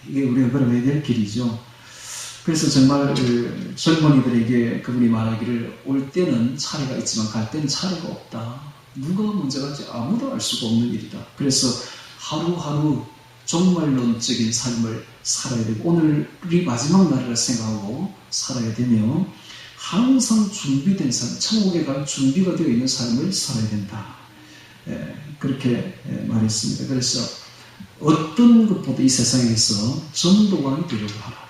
이게 우리가 걸어야 될 길이죠. 그래서 정말 젊은이들에게 그분이 말하기를 올 때는 차례가 있지만 갈 때는 차례가 없다. 누가 먼저 갈지 아무도 알 수가 없는 일이다. 그래서 하루하루 종말론적인 삶을 살아야 되고 오늘이 마지막 날이라 생각하고 살아야 되며 항상 준비된 삶, 천국에 갈 준비가 되어 있는 삶을 살아야 된다. 그렇게 말했습니다. 그래서 어떤 것보다 이 세상에서 전도관이 되려고 하라.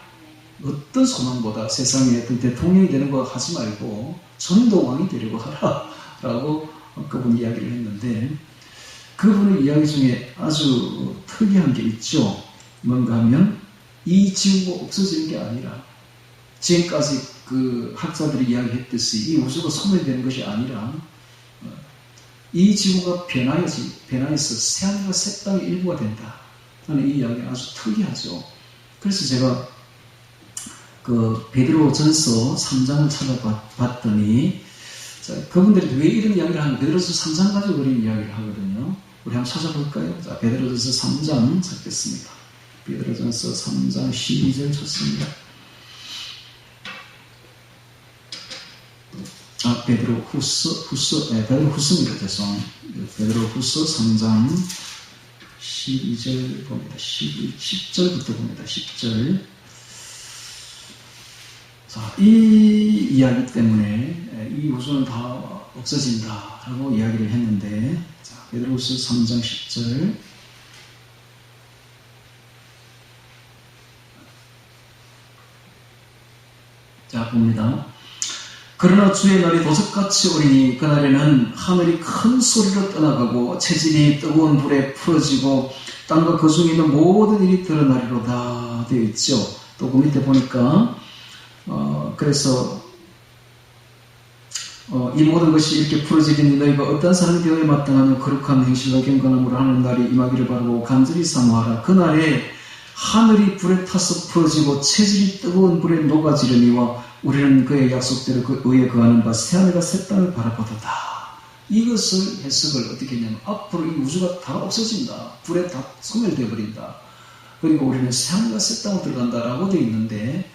어떤 소망보다 세상에 어떤 대통령이 되는 거 하지 말고 전도왕이 되려고 하라 라고 그분이 이야기를 했는데 그분의 이야기 중에 아주 특이한 게 있죠. 뭔가 하면 이 지구가 없어지는 게 아니라 지금까지 그 학자들이 이야기했듯이 이 우주가 소멸되는 것이 아니라 이 지구가 변화해서 새하늘과 새 땅의 일부가 된다 하는 이 이야기가 아주 특이하죠. 그래서 제가 그 베드로전서 3장을 찾아봤더니 그분들이 왜 이런 이야기를 하는가? 베드로전서 3장 가지고 그런 이야기를 하거든요. 우리 한번 찾아볼까요? 자, 베드로전서 3장 찾겠습니다. 베드로전서 3장 12절 찾습니다. 베드로후서입니다. 죄송합니다. 베드로후서 3장 12절 봅니다. 10절부터 봅니다. 10절. 자, 이 이야기 때문에 이 우주는 다 없어진다 라고 이야기를 했는데, 자, 베드로후서 3장 10절. 자, 봅니다. 그러나 주의 날이 도적같이 오리니 그날에는 하늘이 큰 소리로 떠나가고 체질이 뜨거운 불에 풀어지고 땅과 그 중에 있는 모든 일이 드러나리로다 되어 있죠. 또 그 밑에 보니까 그래서 이 모든 것이 이렇게 풀어지리니 너희가 어떤 사람이 되어야 마땅하며 거룩한 행실과 경건함으로 하는 날이 임하기를 바라고 간절히 사모하라. 그날에 하늘이 불에 타서 풀어지고 체질이 뜨거운 불에 녹아지려니와 우리는 그의 약속대로 그 의에 거하는 바 새하늘과 새 땅을 바라보도다. 이것을 해석을 어떻게 했냐면 앞으로 이 우주가 다 없어진다. 불에 다 소멸되어 버린다. 그리고 우리는 새하늘과 새 땅으로 들어간다라고 되어 있는데,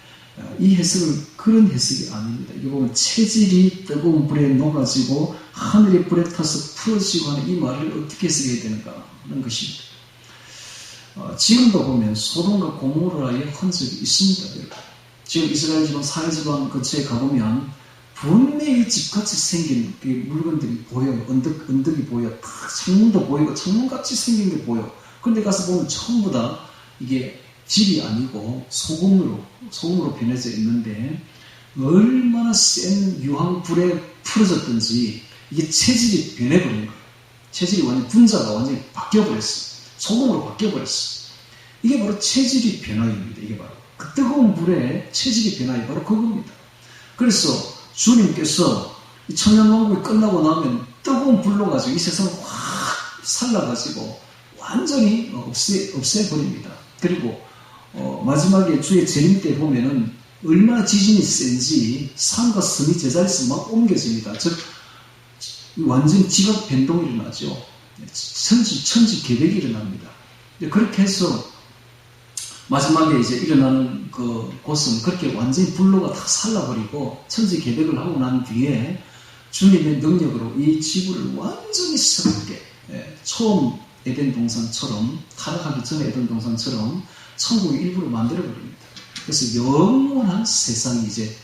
이 해석은 그런 해석이 아닙니다. 이거 보면 체질이 뜨거운 불에 녹아지고 하늘이 불에 타서 풀어지고 하는 이 말을 어떻게 해석해야 되는가 하는 것입니다. 지금도 보면 소돔과 고모라의 흔적이 있습니다. 여러분. 지금 이스라엘 지방 사해지방 근처에 가보면 분명히 집같이 생긴 물건들이 보여요. 언덕이 보여. 창문도 보이고 창문같이 생긴 게 보여. 그런데 가서 보면 전부 다 이게 집이 아니고 소금으로 변해져 있는데, 얼마나 센 유황불에 풀어졌든지 이게 체질이 변해버린 거예요. 체질이 완전 분자가 완전히 바뀌어버렸어. 소금으로 바뀌어버렸어. 이게 바로 체질이 변화입니다. 이게 바로 그 뜨거운 불에 체질이 변화이 바로 그겁니다. 그래서 주님께서 이 천년왕국이 끝나고 나면 뜨거운 불로 가지고 이 세상을 확 살라가지고 완전히 없애버립니다. 그리고 마지막에 주의 재림 때 보면은 얼마나 지진이 센지 산과 섬이 제자리에서 막 옮겨집니다. 즉 완전 지각 변동이 일어나죠. 천지 개벽이 일어납니다. 그렇게 해서 마지막에 이제 일어나는 그 곳은 그렇게 완전히 불로가 다 살라버리고 천지 개벽을 하고 난 뒤에 주님의 능력으로 이 지구를 완전히 새롭게, 처음 에덴 동산처럼, 타락하기 전에 에덴 동산처럼 천국의 일부를 만들어버립니다. 그래서 영원한 세상이 이제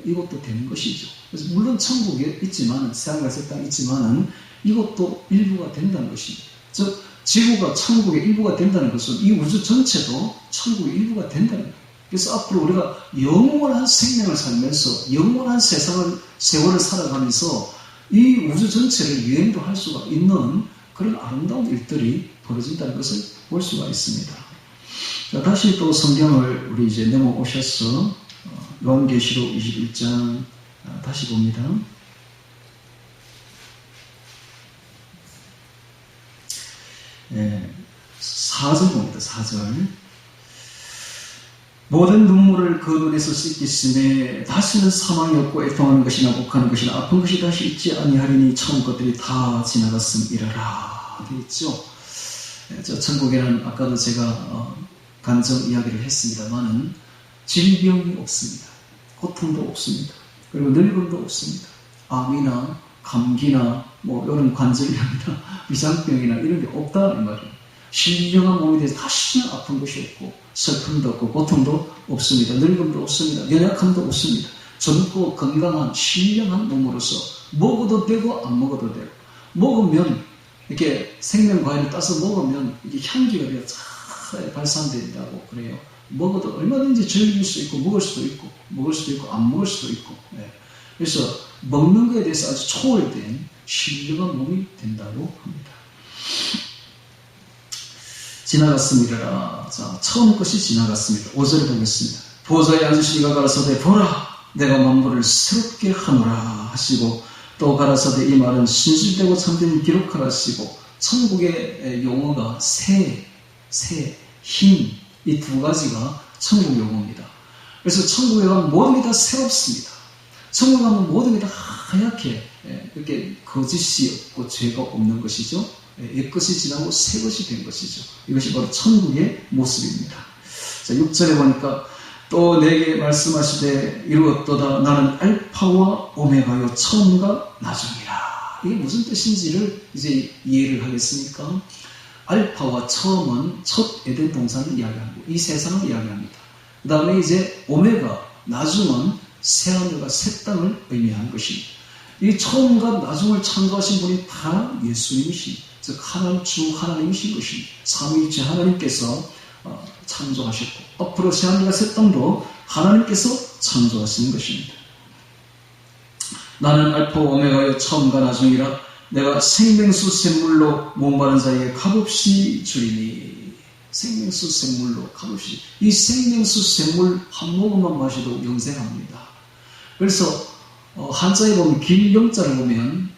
이것도 되는 것이죠. 그래서 물론 천국에 있지만, 새하늘과 새 땅이 있지만은 이것도 일부가 된다는 것입니다. 즉 지구가 천국의 일부가 된다는 것은 이 우주 전체도 천국의 일부가 된다는 거예요. 그래서 앞으로 우리가 영원한 생명을 살면서 영원한 세월을 살아가면서 이 우주 전체를 여행도 할 수가 있는 그런 아름다운 일들이 벌어진다는 것을 볼 수가 있습니다. 자, 다시 또 성경을 우리 이제 넘어오셔서 요한계시록 21장 다시 봅니다. 4절 봅니다. 4절. 모든 눈물을 그 눈에서 씻기심에 다시는 사망이 없고 애통하는 것이나 곡하는 것이나 아픈 것이 다시 있지 아니하리니 처음 것들이 다 지나갔음이라라 되어 있죠. 저 천국에는 아까도 제가 간증 이야기를 했습니다만은 질병이 없습니다. 고통도 없습니다. 그리고 늙음도 없습니다. 암이나 감기나 이런 관절염이나 위장병이나 이런 게 없다 이 말이에요. 신령한 몸에 대해서 다시는 아픈 것이 없고 슬픔도 없고 고통도 없습니다. 늙음도 없습니다. 연약함도 없습니다. 젊고 건강한 신령한 몸으로서 먹어도 되고 안 먹어도 되고, 먹으면 이렇게 생명과일을 따서 먹으면 이게 향기가 잘 발산된다고 그래요. 먹어도 얼마든지 즐길 수 있고 먹을 수도 있고 안 먹을 수도 있고. 그래서 먹는 것에 대해서 아주 초월된 신령한 몸이 된다고 합니다. 지나갔습니다. 자, 처음 것이 지나갔습니다. 5절 보겠습니다. 보좌에 앉으신 이가 가라사대 보라 내가 만물을 새롭게 하노라 하시고, 또 가라사대 이 말은 신실되고 참된 기록하라 하시고, 천국의 용어가 새, 힘, 이 두 가지가 천국 용어입니다. 그래서 천국에 가면 모든 게 다 새롭습니다. 천국에 가면 모든 게 다 하얗게, 이렇게 거짓이 없고 죄가 없는 것이죠. 옛것이 지나고 새것이 된 것이죠. 이것이 바로 천국의 모습입니다. 자, 6절에 보니까 또 내게 말씀하시되 이루었도다. 나는 알파와 오메가요 처음과 나중이라. 이게 무슨 뜻인지를 이제 이해를 하겠습니까? 알파와 처음은 첫 에덴 동산을 이야기하고 이 세상을 이야기합니다. 그 다음에 이제 오메가, 나중은 새하늘과 새 땅을 의미하는 것입니다. 이 처음과 나중을 창조하신 분이 다 예수님이십니다. 즉 하나님 주 하나님이신 것입니다. 삼위일체 하나님께서 창조하셨고 앞으로 새하늘과 새 땅도 하나님께서 창조하시는 것입니다. 나는 알파와 오메가의 처음과 나중이라. 내가 생명수 샘물로 목마른 자에게 값없이 주리니. 생명수 샘물로 값없이. 이 생명수 샘물 한 모금만 마셔도 영생합니다. 그래서 한자에 보면 길영자를 보면,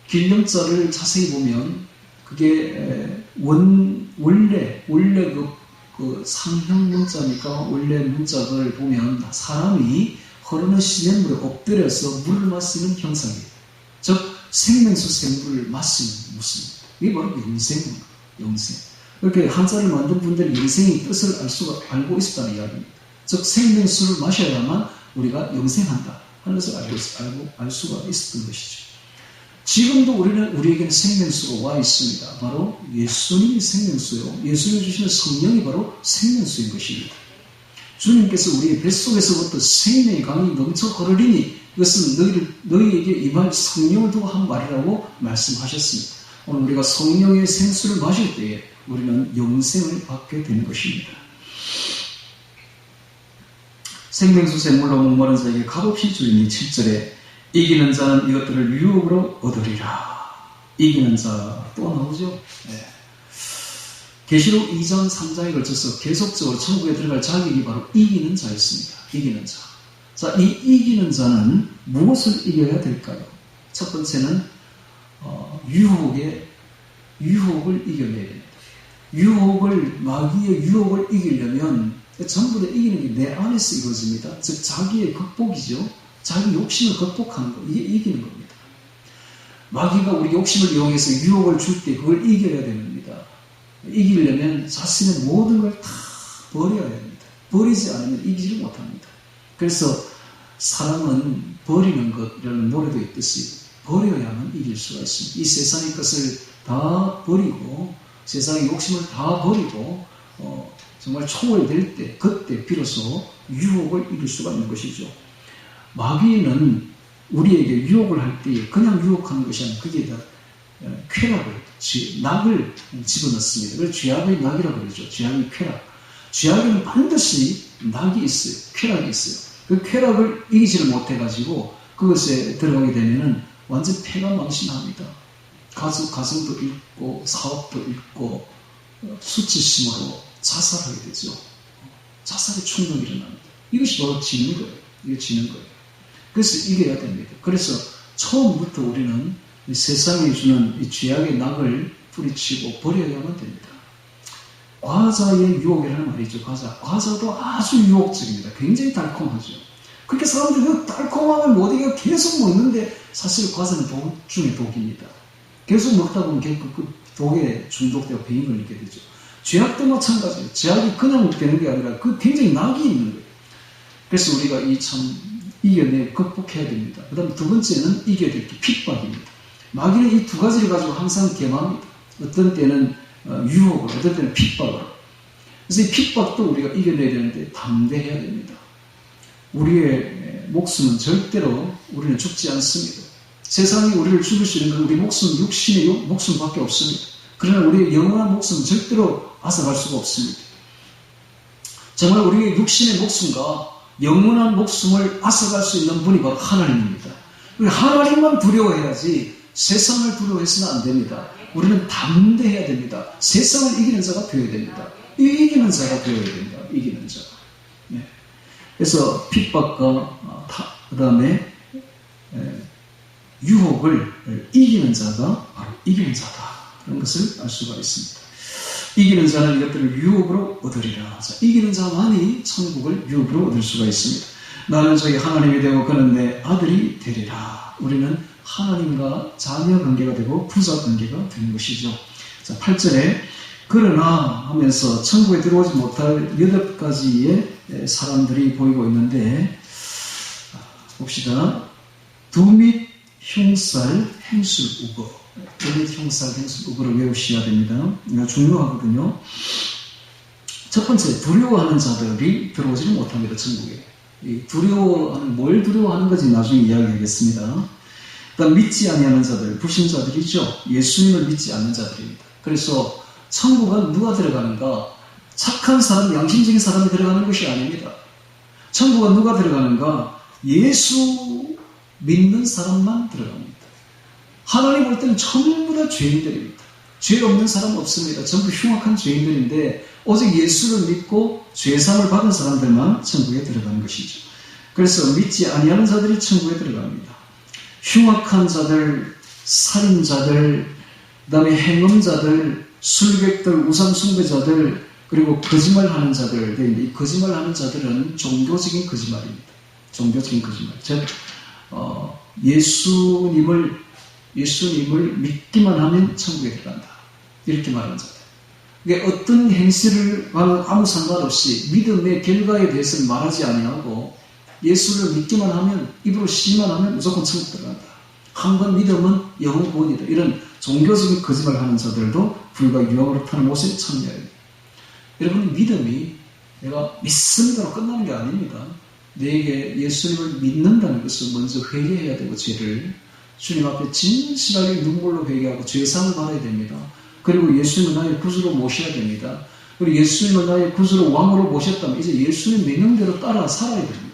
길영자를 자세히 보면 그게 원래 그 상형 문자니까 원래 문자를 보면 사람이 흐르는 시냇물에 엎드려서 물을 마시는 형상이에요. 즉 생명수 샘물을 마시는 모습입니다. 이게 바로 영생입니다. 영생. 이렇게 한자를 만든 분들이 영생의 뜻을 알고 있었다는 이야기입니다. 즉 생명수를 마셔야만 우리가 영생한다 하는 것을 알 수가 있었던 것이죠. 지금도 우리에게는 생명수가 와 있습니다. 바로 예수님이 생명수요. 예수님이 주시는 성령이 바로 생명수인 것입니다. 주님께서 우리의 뱃속에서부터 생명의 강이 넘쳐 흐르리니 이것은 너희에게 임할 성령을 두고 한 말이라고 말씀하셨습니다. 오늘 우리가 성령의 생수를 마실 때에 우리는 영생을 받게 되는 것입니다. 생명수 샘물로 목마른 자에게 값없이 주리니 7절에 이기는 자는 이것들을 유업으로 얻으리라. 이기는 자 또 나오죠. 네. 계시록 2장 3장에 걸쳐서 계속적으로 천국에 들어갈 자격이 바로 이기는 자였습니다. 이기는 자. 자, 이 이기는 자는 무엇을 이겨야 될까요? 첫 번째는 유혹을 이겨내야 됩니다. 마귀의 유혹을 이기려면 전부 다 이기는 게 내 안에서 이루어집니다. 즉 자기의 극복이죠. 자기 욕심을 극복하는 것, 이게 이기는 겁니다. 마귀가 우리 욕심을 이용해서 유혹을 줄 때 그걸 이겨야 됩니다. 이기려면 자신의 모든 걸 다 버려야 됩니다. 버리지 않으면 이기지를 못합니다. 그래서 사랑은 버리는 것이라는 노래도 있듯이 버려야만 이길 수가 있습니다. 이 세상의 것을 다 버리고 세상의 욕심을 다 버리고 정말 초월될 때 그때 비로소 유혹을 이길 수가 있는 것이죠. 마귀는 우리에게 유혹을 할 때 그냥 유혹하는 것이 아니라 그게 다 낙을 집어넣습니다. 그래서 죄악의 낙이라고 그러죠. 죄악의 쾌락. 죄악에는 반드시 낙이 있어요. 쾌락이 있어요. 그 쾌락을 이기지를 못해가지고 그것에 들어가게 되면은 완전 패가망신합니다. 가정도 잃고 사업도 잃고 수치심으로 자살하게 되죠. 자살의 충동이 일어납니다. 이것이 바로 지는 거예요. 이게 지는 거예요. 그래서 이겨야 됩니다. 그래서 처음부터 우리는 이 세상에 주는 이 죄악의 낙을 뿌리치고 버려야만 됩니다. 과자의 유혹이라는 말이죠. 과자도 아주 유혹적입니다. 굉장히 달콤하죠. 그렇게 사람들이 그 달콤함을 못 이겨 계속 먹는데 사실 과자는 독 중에 독입니다. 계속 먹다 보면 그 독에 중독되어 병이 걸리게 되죠. 죄악도 마찬가지예요. 죄악이 그냥 되는 게 아니라 그 굉장히 낙이 있는 거예요. 그래서 우리가 이겨내 극복해야 됩니다. 그 다음 두 번째는 이겨야 될 게 핍박입니다. 마귀는 이 두 가지를 가지고 항상 겸합니다. 어떤 때는 유혹을, 어떤 때는 핍박을. 그래서 이 핍박도 우리가 이겨내야 되는데 담대해야 됩니다. 우리의 목숨은 절대로 우리는 죽지 않습니다. 세상이 우리를 죽일 수 있는 건 우리 목숨, 육신의 목숨밖에 없습니다. 그러나 우리의 영원한 목숨은 절대로 앗아갈 수가 없습니다. 정말 우리의 육신의 목숨과 영원한 목숨을 앗아갈 수 있는 분이 바로 하나님입니다. 우리 하나님만 두려워해야지 세상을 두려워해서는 안 됩니다. 우리는 담대해야 됩니다. 세상을 이기는 자가 되어야 됩니다. 이기는 자가 되어야 됩니다. 이기는 자. 네. 그래서 핍박과 그 다음에 유혹을 이기는 자가 바로 이기는 자다. 그런 것을 알 수가 있습니다. 이기는 자는 이것들을 유혹으로 얻으리라. 자, 이기는 자만이 천국을 유혹으로 얻을 수가 있습니다. 나는 저희 하나님이 되고 그는 내 아들이 되리라. 우리는 하나님과 자녀 관계가 되고 부자 관계가 되는 것이죠. 자, 8절에 그러나 하면서 천국에 들어오지 못할 8가지의 사람들이 보이고 있는데, 봅시다. 두밋 흉살 행술 우거. 두밋 흉살 행술 우거를 외우셔야 됩니다. 이거 중요하거든요. 첫 번째, 두려워하는 자들이 들어오지는 못합니다. 천국에. 이 두려워하는, 뭘 두려워하는 건지 나중에 이야기하겠습니다. 그다음 믿지 아니하는 자들, 불신자들이죠. 예수님을 믿지 않는 자들입니다. 그래서 천국은 누가 들어가는가? 착한 사람, 양심적인 사람이 들어가는 것이 아닙니다. 천국은 누가 들어가는가? 예수 믿는 사람만 들어갑니다. 하나님 볼 때는 전부 다 죄인들입니다. 죄 없는 사람은 없습니다. 전부 흉악한 죄인들인데 오직 예수를 믿고 죄사함을 받은 사람들만 천국에 들어가는 것이죠. 그래서 믿지 아니하는 자들이 천국에 들어갑니다. 흉악한 자들, 살인자들, 그 다음에 행음자들, 술객들, 우상숭배자들, 그리고 거짓말하는 자들. 이 거짓말하는 자들은 종교적인 거짓말입니다. 종교적인 거짓말. 즉 예수님을 믿기만 하면 천국에 들어간다. 이렇게 말하는 자들. 그러니까 어떤 행실을 하는 아무 상관없이 믿음의 결과에 대해서는 말하지 아니하고 예수를 믿기만 하면, 입으로 시기만 하면 무조건 천국 들어간다. 한 번 믿으면 영원 구원이다. 이런 종교적인 거짓말을 하는 자들도 불과 유황으로 타는 옷에 참여해요. 여러분, 믿음이 내가 믿습니다로 끝나는 게 아닙니다. 내게 예수님을 믿는다는 것을 먼저 회개해야 되고, 죄를 주님 앞에 진실하게 눈물로 회개하고 죄사함을 받아야 됩니다. 그리고 예수님을 나의 구주로 모셔야 됩니다. 그리고 예수님을 나의 구주로 왕으로 모셨다면 이제 예수님 명령대로 따라 살아야 됩니다.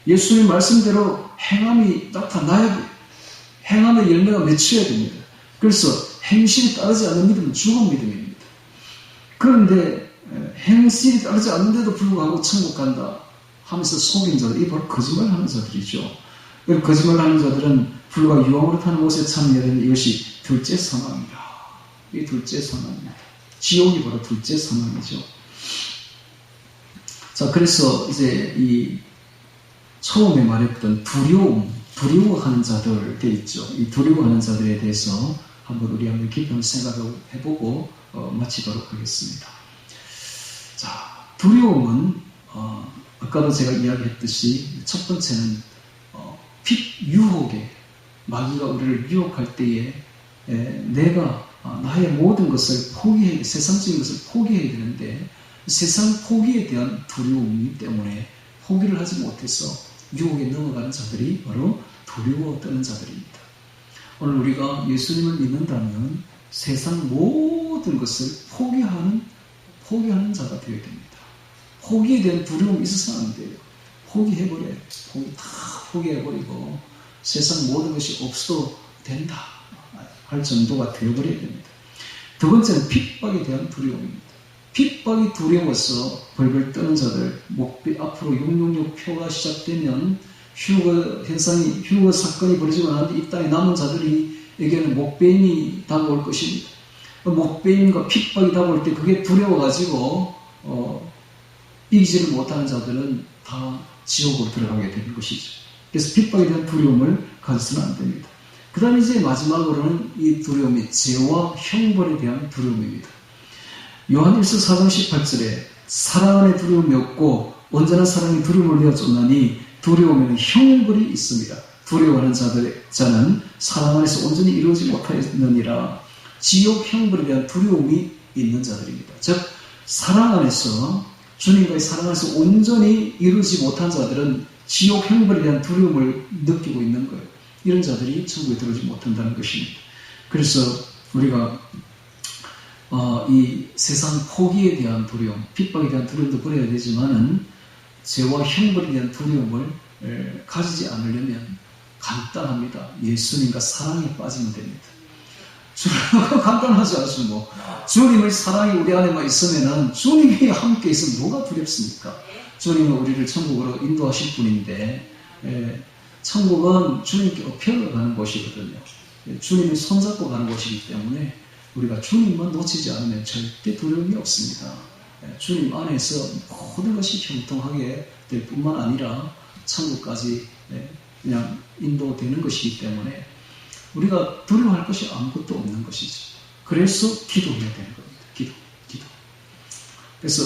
예수님 말씀대로 행함이 나타나야 돼요. 행함의 열매가 맺혀야 됩니다. 그래서 행실이 따르지 않는 믿음은 죽은 믿음입니다. 그런데 행실이 따르지 않는데도 불구하고 천국 간다 하면서 속인 자들, 이 바로 거짓말하는 자들이죠. 거짓말하는 자들은 불과 유황으로 타는 옷에 참여하는 이것이 둘째 사망입니다. 이 둘째 사망입니다. 지옥이 바로 둘째 사망이죠. 자, 그래서 이제 이 처음에 말했던 두려워하는 자들 돼 있죠. 이 두려워하는 자들에 대해서 한번 깊이 생각해보고 마치도록 하겠습니다. 자, 두려움은 아까도 제가 이야기했듯이 첫 번째는 유혹에, 마귀가 우리를 유혹할 때에 내가 나의 모든 것을 포기해야 돼. 세상적인 것을 포기해야 되는데 세상 포기에 대한 두려움 때문에 포기를 하지 못해서 유혹에 넘어가는 자들이 바로 두려워 떠는 자들입니다. 오늘 우리가 예수님을 믿는다면 세상 모든 것을 포기하는 자가 되어야 됩니다. 포기에 대한 두려움이 있어서는 안 돼요. 포기해버려요. 다 포기해버리고 세상 모든 것이 없어도 된다 할 정도가 되어버려야 됩니다. 두 번째는 핍박에 대한 두려움입니다. 핍박이 두려워서 벌벌 떠는 자들, 앞으로 666 표가 시작되면 휴거 사건이 벌어지고 나는데 이 땅에 남은 자들에게는 목배임이 다가올 것입니다. 목배임과 핍박이 다가올 때 그게 두려워가지고 이기지를 못하는 자들은 다 지옥으로 들어가게 되는 것이죠. 그래서 핍박에 대한 두려움을 가져서는 안 됩니다. 그 다음에 이제 마지막으로는 이 두려움이 죄와 형벌에 대한 두려움입니다. 요한일서 4장 18절에 사랑 안에 두려움이 없고 온전한 사랑이 두려움을 내어 쫓나니 두려움에는 형벌이 있습니다. 두려워하는 자는 사랑 안에서 온전히 이루어지지 못하였느니라. 지옥 형벌에 대한 두려움이 있는 자들입니다. 즉 사랑 안에서, 주님과의 사랑 안에서 온전히 이루어지지 못한 자들은 지옥 형벌에 대한 두려움을 느끼고 있는 거예요. 이런 자들이 천국에 들어오지 못한다는 것입니다. 그래서 우리가 이 세상 포기에 대한 두려움, 핍박에 대한 두려움도 버려야 되지만은 죄와 형벌에 대한 두려움을 가지지 않으려면 간단합니다. 예수님과 사랑에 빠지면 됩니다. 간단하지 않습니까? 주님의 사랑이 우리 안에만 있으면은 주님이 함께 있으면 뭐가 두렵습니까? 주님은 우리를 천국으로 인도하실 분인데 천국은 주님께 업혀가 가는 곳이거든요. 주님이 손잡고 가는 곳이기 때문에 우리가 주님만 놓치지 않으면 절대 두려움이 없습니다. 주님 안에서 모든 것이 형통하게 될 뿐만 아니라 천국까지 그냥 인도되는 것이기 때문에 우리가 두려워할 것이 아무것도 없는 것이죠. 그래서 기도해야 되는 겁니다. 기도. 그래서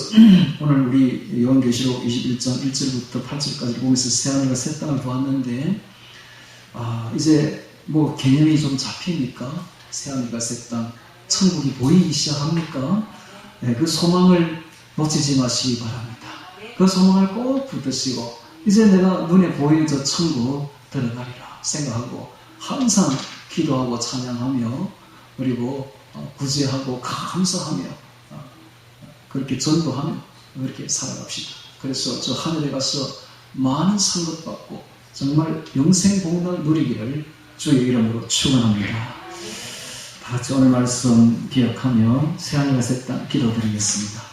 오늘 우리 요한계시록 21장 1절부터 8절까지 보면서 새하늘과 새 땅을 보았는데 이제 뭐 개념이 좀 잡히니까 새하늘과 새 땅, 천국이 보이기 시작합니까? 네, 그 소망을 놓치지 마시기 바랍니다. 그 소망을 꼭 붙드시고 이제 내가 눈에 보이는 저 천국 들어가리라 생각하고 항상 기도하고 찬양하며 그리고 구제하고 감사하며 그렇게 전도하며 그렇게 살아갑시다. 그래서 저 하늘에 가서 많은 상급 받고 정말 영생 복락을 누리기를 주의 이름으로 축원합니다. 다 같이 오늘 말씀 기억하며 새하늘과 새 땅 기도드리겠습니다.